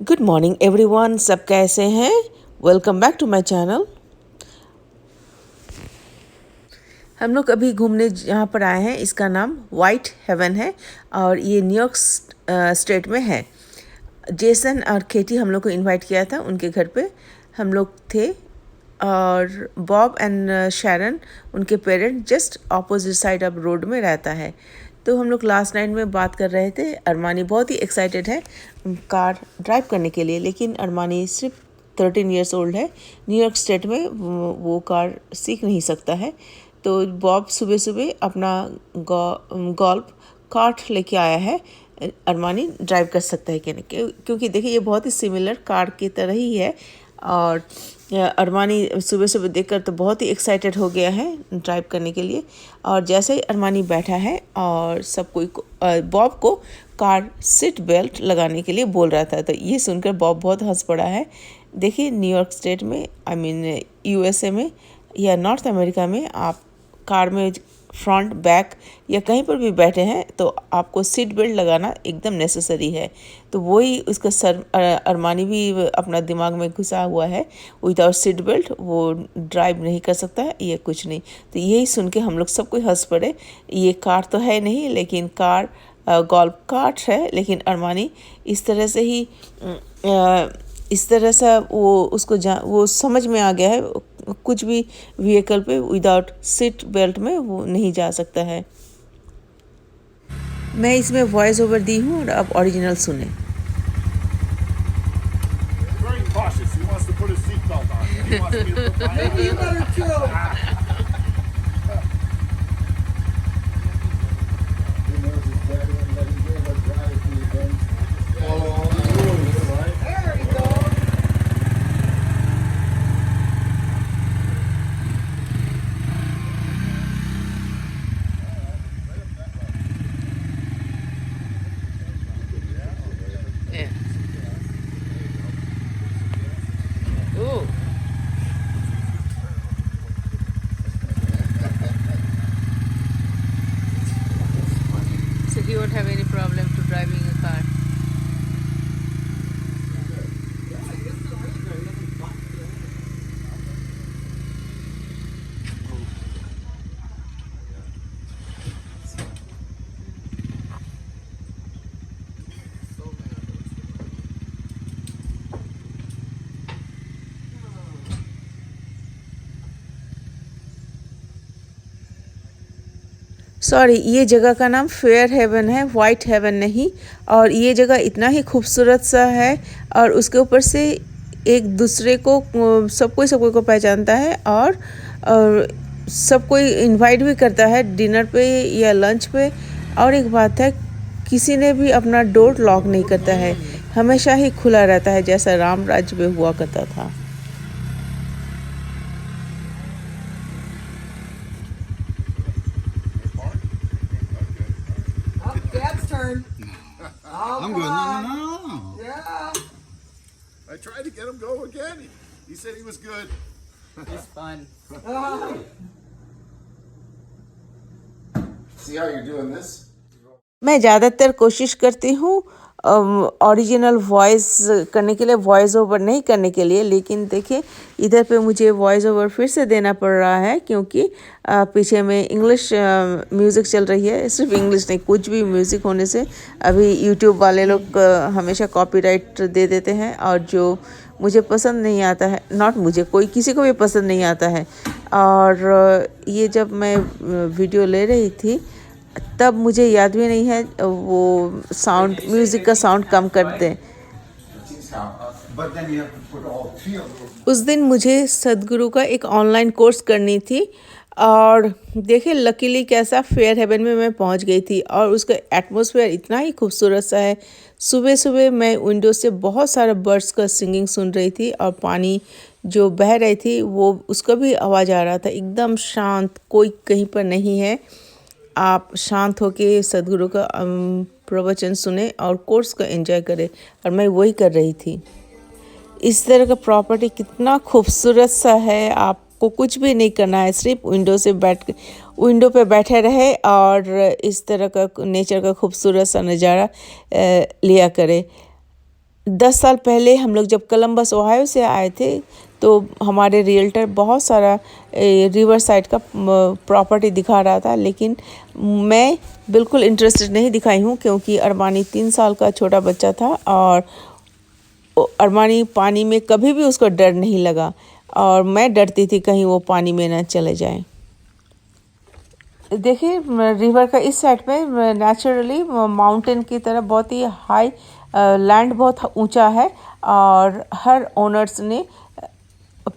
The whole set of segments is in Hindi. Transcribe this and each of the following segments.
गुड मॉर्निंग एवरीवन, सब कैसे हैं? Welcome back to my channel. हम लोग अभी घूमने जहाँ पर आए हैं इसका नाम वाइट हेवन है और ये न्यूयॉर्क स्टेट में है। जेसन और केटी हम लोग को इनवाइट किया था उनके घर पे। हम लोग थे और बॉब एंड शैरन उनके parent just opposite side of road में रहता है। तो हम लोग लास्ट नाइट में बात कर रहे थे। अरमानी बहुत ही एक्साइटेड है कार ड्राइव करने के लिए, लेकिन अरमानी सिर्फ 13 ईयर्स ओल्ड है। न्यूयॉर्क स्टेट में वो कार सीख नहीं सकता है। तो बॉब सुबह सुबह अपना गोल्फ कार्ट लेके आया है। अरमानी ड्राइव कर सकता है कि नहीं, क्योंकि देखिए ये बहुत ही सिमिलर कार की तरह ही है। और अरमानी सुबह सुबह देखकर तो बहुत ही एक्साइटेड हो गया है ड्राइव करने के लिए। और जैसे ही अरमानी बैठा है और सब कोई बॉब को कार सीट बेल्ट लगाने के लिए बोल रहा था, तो ये सुनकर बॉब बहुत हंस पड़ा है। देखिए न्यूयॉर्क स्टेट में, आई मीन यूएसए में या नॉर्थ अमेरिका में, आप कार में फ्रंट बैक या कहीं पर भी बैठे हैं तो आपको सीट बेल्ट लगाना एकदम नेसेसरी है। तो वही उसका अरमानी भी अपना दिमाग में घुसा हुआ है, विदाउट सीट बेल्ट वो ड्राइव नहीं कर सकता है, ये कुछ नहीं। तो यही सुन के हम लोग सब कोई हंस पड़े। ये कार तो है नहीं, लेकिन कार गोल्फ कार्ट है, लेकिन अरमानी इस तरह से ही इस तरह से वो समझ में आ गया है कुछ भी व्हीकल पे विदाउट सीट बेल्ट में वो नहीं जा सकता है। मैं इसमें वॉइस ओवर दी हूँ और अब ओरिजिनल सुने। Very cautious. He wants to put his seatbelt on. He wants me to put my You better chill. He knows his daddy and let him go but drive if he can. Follow all the rules, right? There we go. Ooh. So he won't have any problem to driving a car. Sorry, ये जगह का नाम फेयर हेवन है, वाइट हेवन नहीं। और ये जगह इतना ही खूबसूरत सा है और उसके ऊपर से एक दूसरे को सब कोई को पहचानता है और सब कोई इनवाइट भी करता है डिनर पे या लंच पे। और एक बात है, किसी ने भी अपना डोर लॉक नहीं करता है, हमेशा ही खुला रहता है, जैसा राम राज्य में हुआ करता था। Up, Dad's turn. Oh, I'm come good. on. No. Yeah. I tried to get him go again. He said he was good. It's fun. Ah. See how you're doing this? मैं ज़्यादातर कोशिश करती हूँ ओरिजिनल वॉइस करने के लिए, वॉइस ओवर नहीं करने के लिए। लेकिन देखिए इधर पे मुझे वॉइस ओवर फिर से देना पड़ रहा है, क्योंकि पीछे में इंग्लिश म्यूज़िक चल रही है। सिर्फ इंग्लिश नहीं, कुछ भी म्यूज़िक होने से अभी यूट्यूब वाले लोग हमेशा कॉपीराइट दे देते हैं, और जो मुझे पसंद नहीं आता है, नॉट मुझे, कोई किसी को भी पसंद नहीं आता है। और ये जब मैं वीडियो ले रही थी तब मुझे याद भी नहीं है वो साउंड, म्यूज़िक का साउंड कम कर दें। But then you have to put all three of those. उस दिन मुझे सदगुरु का एक ऑनलाइन कोर्स करनी थी, और देखिए लकीली कैसा फेयर हेवन में मैं पहुंच गई थी। और उसका एटमॉस्फेयर इतना ही खूबसूरत सा है। सुबह सुबह मैं विंडो से बहुत सारे बर्ड्स का सिंगिंग सुन रही थी, और पानी जो बह रही थी वो उसका भी आवाज़ आ रहा था। एकदम शांत, कोई कहीं पर नहीं है। आप शांत होके सदगुरु का प्रवचन सुने और कोर्स का एंजॉय करें, और मैं वही कर रही थी। इस तरह का प्रॉपर्टी कितना खूबसूरत सा है, आपको कुछ भी नहीं करना है, सिर्फ विंडो पे बैठे रहे और इस तरह का नेचर का खूबसूरत सा नज़ारा लिया करें। 10 साल पहले हम लोग जब कोलंबस ओहायो से आए थे तो हमारे रियल्टर बहुत सारा रिवर साइड का प्रॉपर्टी दिखा रहा था, लेकिन मैं बिल्कुल इंटरेस्टेड नहीं दिखाई हूँ क्योंकि अरमानी 3 साल का छोटा बच्चा था और अरमानी पानी में कभी भी उसको डर नहीं लगा और मैं डरती थी कहीं वो पानी में ना चले जाए। देखिए रिवर का इस साइड पे नेचुरली माउंटेन की तरह बहुत ही हाई लैंड बहुत ऊंचा है और हर ओनर्स ने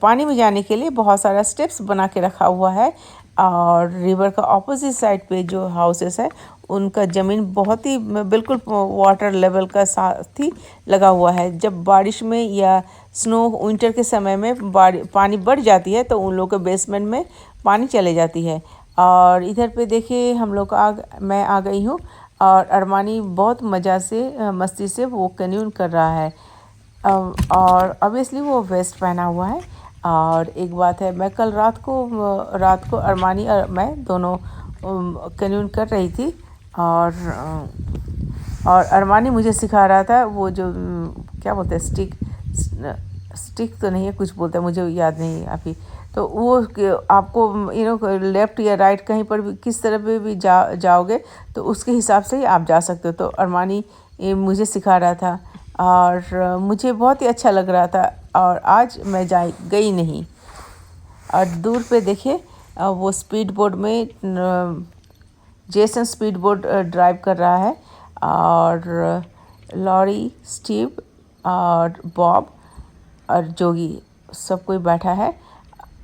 पानी में जाने के लिए बहुत सारा स्टेप्स बना के रखा हुआ है और रिवर का ऑपोजिट साइड पे जो हाउसेस है उनका ज़मीन बहुत ही बिल्कुल वाटर लेवल का साथ ही लगा हुआ है। जब बारिश में या स्नो विंटर के समय में पानी बढ़ जाती है तो उन लोगों के बेसमेंट में पानी चले जाती है। और इधर पे देखिए हम लोग मैं आ गई हूँ और अरमानी बहुत मज़ा से मस्ती से वो कैन्यून कर रहा है और ऑब्वियसली वो वेस्ट पहना हुआ है। और एक बात है, मैं कल रात को अरमानी और मैं दोनों कैन्यून कर रही थी और अरमानी मुझे सिखा रहा था वो जो क्या बोलते हैं स्टिक तो नहीं है, कुछ बोलते हैं, मुझे याद नहीं है अभी। तो वो आपको लेफ़्ट या राइट कहीं पर भी किस तरफ भी जाओगे तो उसके हिसाब से ही आप जा सकते हो। तो अरमानी मुझे सिखा रहा था और मुझे बहुत ही अच्छा लग रहा था और आज मैं गई नहीं। और दूर पे देखिए वो स्पीड बोट में जेसन स्पीड बोट ड्राइव कर रहा है और लॉरी, स्टीव और बॉब और जोगी सब कोई बैठा है।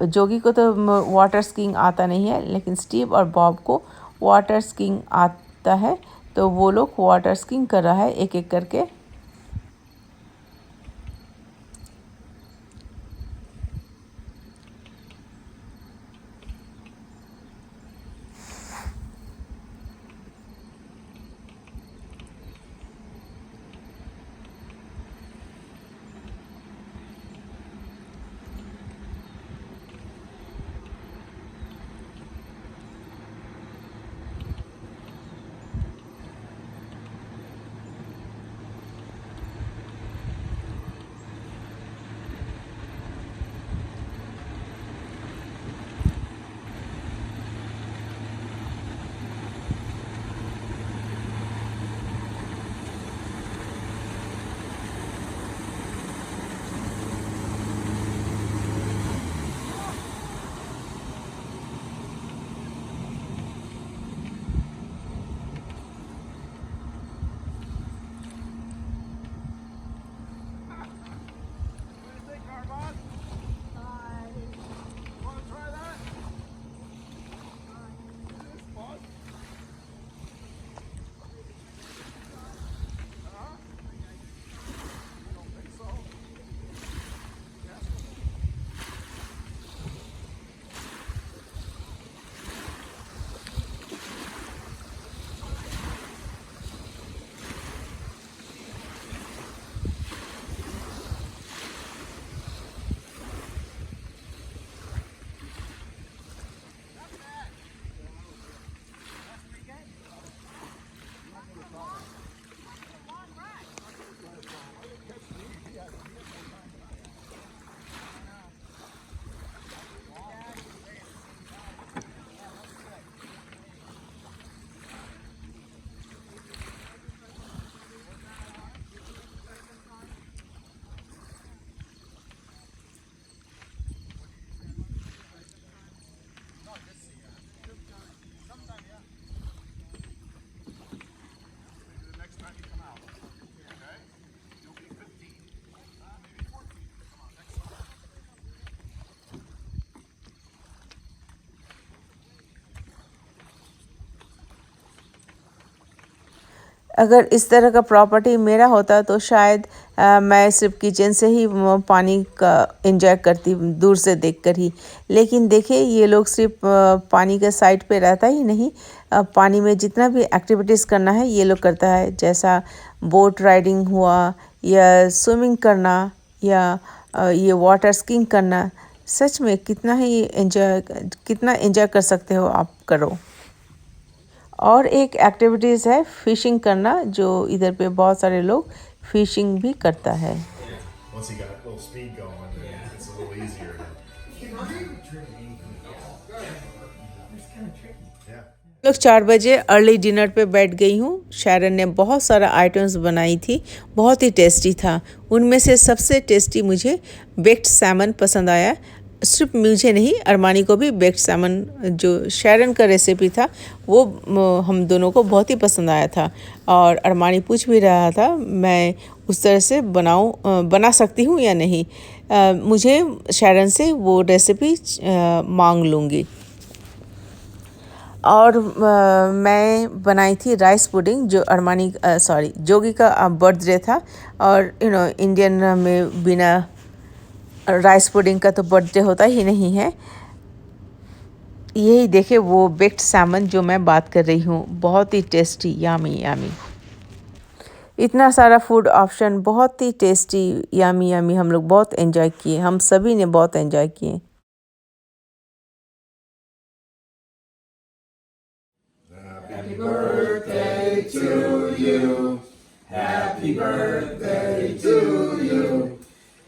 जोगी को तो वाटर स्कीइंग आता नहीं है, लेकिन स्टीव और बॉब को वाटर स्कीइंग आता है, तो वो लोग वाटर स्कीइंग कर रहा है एक एक करके। अगर इस तरह का प्रॉपर्टी मेरा होता तो शायद मैं सिर्फ किचन से ही पानी का एंजॉय करती, दूर से देखकर ही। लेकिन देखिए ये लोग सिर्फ पानी के साइड पे रहता ही नहीं, पानी में जितना भी एक्टिविटीज़ करना है ये लोग करता है, जैसा बोट राइडिंग हुआ या स्विमिंग करना या ये वाटर स्कीइंग करना। सच में कितना एंजॉय कर सकते हो आप, करो। और एक एक्टिविटीज़ है फ़िशिंग करना, जो इधर पे बहुत सारे लोग फिशिंग भी करता है। Once you got a little speed going, it's a little easier. Yeah. लोग 4 बजे अर्ली डिनर पे बैठ गई हूँ। शैरन ने बहुत सारा आइटम्स बनाई थी, बहुत ही टेस्टी था। उनमें से सबसे टेस्टी मुझे बेक्ड सैमन पसंद आया। सिर्फ मुझे नहीं, अरमानी को भी बेक्ड सैमन जो शैरन का रेसिपी था वो हम दोनों को बहुत ही पसंद आया था। और अरमानी पूछ भी रहा था मैं उस तरह से बना सकती हूँ या नहीं। मुझे शैरन से वो रेसिपी मांग लूँगी। और मैं बनाई थी राइस पुडिंग, जो जोगी का बर्थडे था। और इंडियन में बिना राइस पुडिंग का तो बर्थडे होता ही नहीं है। यही देखे वो बेक्ड सैमन जो मैं बात कर रही हूँ, बहुत ही टेस्टी, यामी यामी। इतना सारा फूड ऑप्शन, बहुत ही टेस्टी, यामी यामी। हम लोग बहुत एंजॉय किए, हम सभी ने बहुत एंजॉय किए। Happy birthday to you. Happy birthday to you.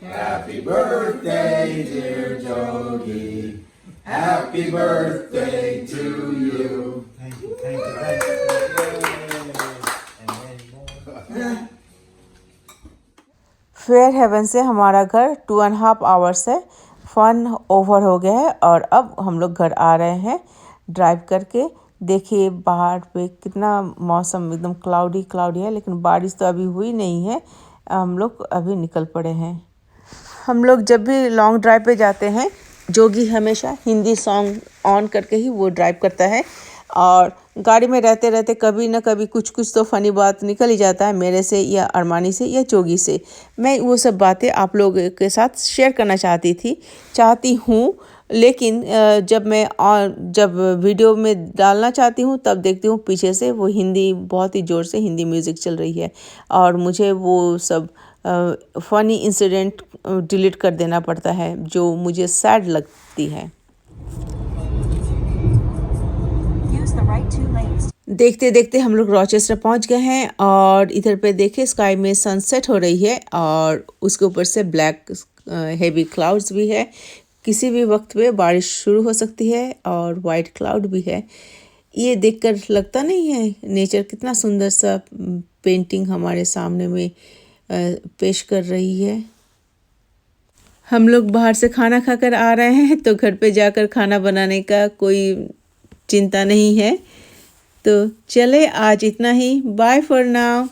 Happy birthday, dear Jogi. Happy birthday to you. Thank you, thank you, thank you. And many more. Fair Haven से हमारा घर 2.5 आवर्स है। फन ओवर हो गया है और अब हम लोग घर आ रहे हैं ड्राइव करके। देखिए बाहर पे कितना मौसम एकदम क्लाउडी है, लेकिन बारिश तो अभी हुई नहीं है। हम लोग अभी निकल पड़े हैं। हम लोग जब भी लॉन्ग ड्राइव पे जाते हैं, जोगी हमेशा हिंदी सॉन्ग ऑन करके ही वो ड्राइव करता है। और गाड़ी में रहते रहते कभी ना कभी कुछ तो फ़नी बात निकल ही जाता है, मेरे से या अरमानी से या जोगी से। मैं वो सब बातें आप लोगों के साथ शेयर करना चाहती हूँ, लेकिन जब वीडियो में डालना चाहती हूँ तब देखती हूँ पीछे से वो बहुत ही ज़ोर से हिंदी म्यूज़िक चल रही है और मुझे वो सब फ़नी इंसिडेंट डिलीट कर देना पड़ता है, जो मुझे सैड लगती है। देखते देखते हम लोग रॉचेस्टर पहुंच गए हैं और इधर पे देखिए स्काई में सनसेट हो रही है और उसके ऊपर से ब्लैक हेवी क्लाउड्स भी है। किसी भी वक्त पे बारिश शुरू हो सकती है और वाइट क्लाउड भी है। ये देखकर लगता नहीं है नेचर कितना सुंदर सा पेंटिंग हमारे सामने में पेश कर रही है। हम लोग बाहर से खाना खाकर आ रहे हैं तो घर पे जाकर खाना बनाने का कोई चिंता नहीं है। तो चले आज इतना ही। Bye for now.